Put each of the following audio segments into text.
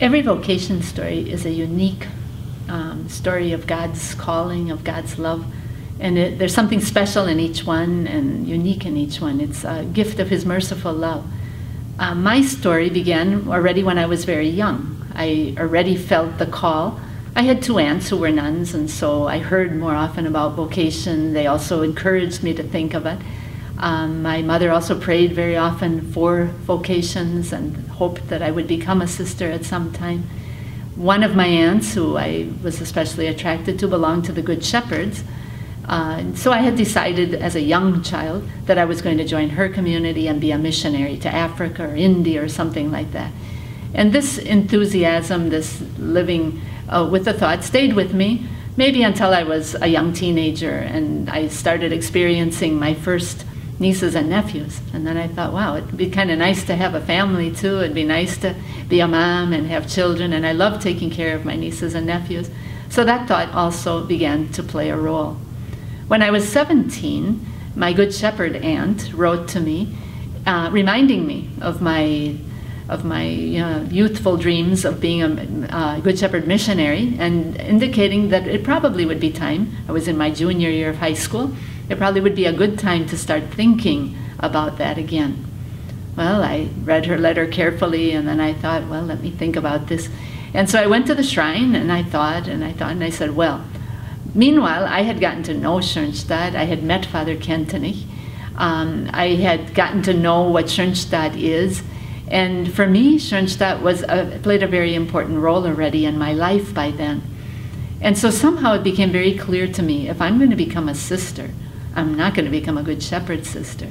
Every vocation story is a unique story of God's calling, of God's love. And there's something special in each one and unique in each one. It's a gift of His merciful love. My story began already when I was very young. I already felt the call. I had two aunts who were nuns, and so I heard more often about vocation. They also encouraged me to think of it. My mother also prayed very often for vocations and hoped that I would become a sister at some time. One of my aunts, who I was especially attracted to, belonged to the Good Shepherds. So I had decided as a young child that I was going to join her community and be a missionary to Africa or India or something like that. And this enthusiasm, this living with the thought, stayed with me maybe until I was a young teenager and I started experiencing my first nieces and nephews. And then I thought, wow, it'd be kind of nice to have a family too. It'd be nice to be a mom and have children, and I love taking care of my nieces and nephews. So that thought also began to play a role. When I was 17, my Good Shepherd aunt wrote to me, reminding me of my youthful dreams of being a Good Shepherd missionary, and indicating that it probably would be time. I was in my junior year of high school. It probably would be a good time to start thinking about that again. Well, I read her letter carefully, and then I thought, well, let me think about this. And so I went to the shrine, and I thought, and I said, well, meanwhile, I had gotten to know Schoenstatt. I had met Father Kentenich. I had gotten to know what Schoenstatt is. And for me, Schoenstatt played a very important role already in my life by then. And so somehow it became very clear to me, if I'm going to become a sister, I'm not going to become a Good Shepherd sister.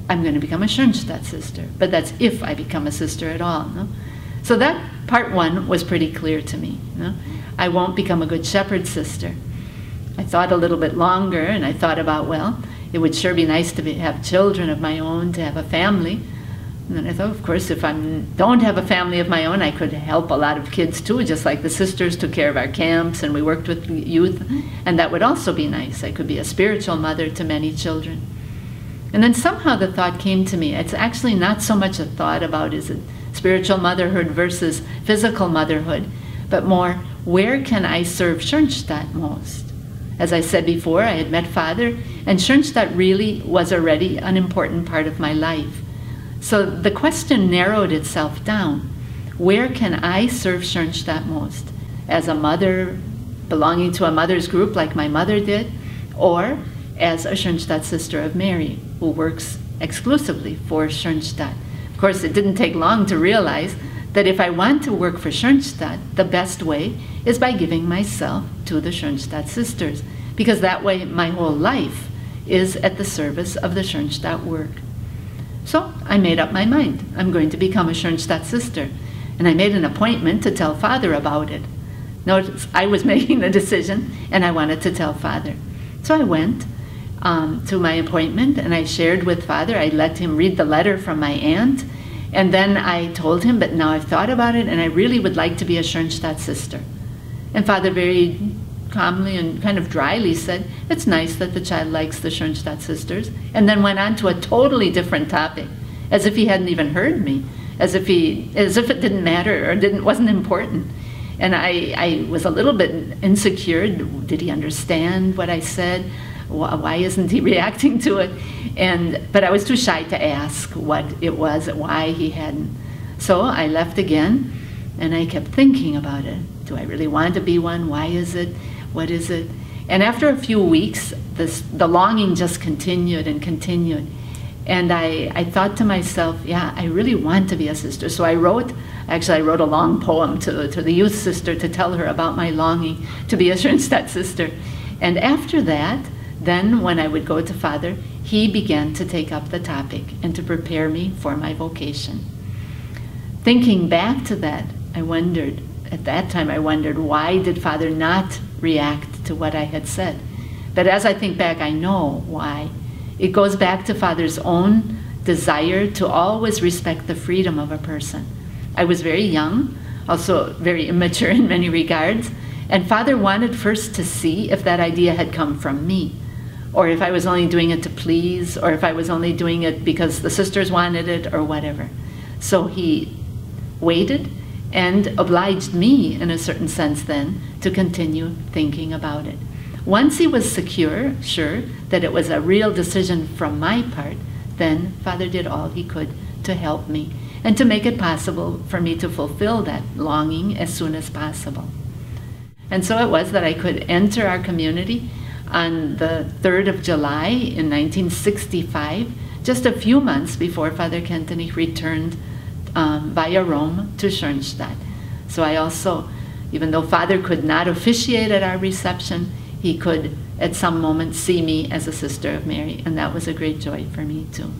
I'm going to become a Schoenstatt sister. But that's if I become a sister at all. No? So that part one was pretty clear to me. No? I won't become a Good Shepherd sister. I thought a little bit longer, and I thought about, well, it would sure be nice to have children of my own, to have a family. And then I thought, of course, if I don't have a family of my own, I could help a lot of kids too, just like the sisters took care of our camps and we worked with youth, and that would also be nice. I could be a spiritual mother to many children. And then somehow the thought came to me, it's actually not so much a thought about is it spiritual motherhood versus physical motherhood, but more, where can I serve Schoenstatt most? As I said before, I had met Father, and Schoenstatt really was already an important part of my life. So the question narrowed itself down. Where can I serve Schoenstatt most? As a mother belonging to a mother's group like my mother did, or as a Schoenstatt Sister of Mary who works exclusively for Schoenstatt. Of course, it didn't take long to realize that if I want to work for Schoenstatt, the best way is by giving myself to the Schoenstatt sisters, because that way my whole life is at the service of the Schoenstatt work. So I made up my mind. I'm going to become a Schoenstatt sister. And I made an appointment to tell Father about it. Notice, I was making the decision, and I wanted to tell Father. So I went to my appointment, and I shared with Father. I let him read the letter from my aunt, and then I told him, but now I've thought about it, and I really would like to be a Schoenstatt sister. And Father very calmly and kind of dryly said, it's nice that the child likes the Schoenstatt sisters, and then went on to a totally different topic, as if he hadn't even heard me, as if it didn't matter or wasn't important. And I was a little bit insecure. Did he understand what I said? Why isn't he reacting to it? But I was too shy to ask what it was, why he hadn't. So I left again, and I kept thinking about it. Do I really want to be one? Why is it? What is it? And after a few weeks, the longing just continued and continued. And I thought to myself, yeah, I really want to be a sister. So I wrote a long poem to the youth sister to tell her about my longing to be a Schoenstatt sister. And after that, then when I would go to Father, he began to take up the topic and to prepare me for my vocation. Thinking back to that, at that time I wondered, why did Father not react to what I had said? But as I think back, I know why. It goes back to Father's own desire to always respect the freedom of a person. I was very young, also very immature in many regards, and Father wanted first to see if that idea had come from me, or if I was only doing it to please, or if I was only doing it because the sisters wanted it, or whatever. So he waited, and obliged me, in a certain sense then, to continue thinking about it. Once he was sure that it was a real decision from my part, then Father did all he could to help me and to make it possible for me to fulfill that longing as soon as possible. And so it was that I could enter our community on the 3rd of July in 1965, just a few months before Father Kentenich returned via Rome to Schoenstatt. So I also, even though Father could not officiate at our reception, he could at some moment see me as a Sister of Mary, and that was a great joy for me too.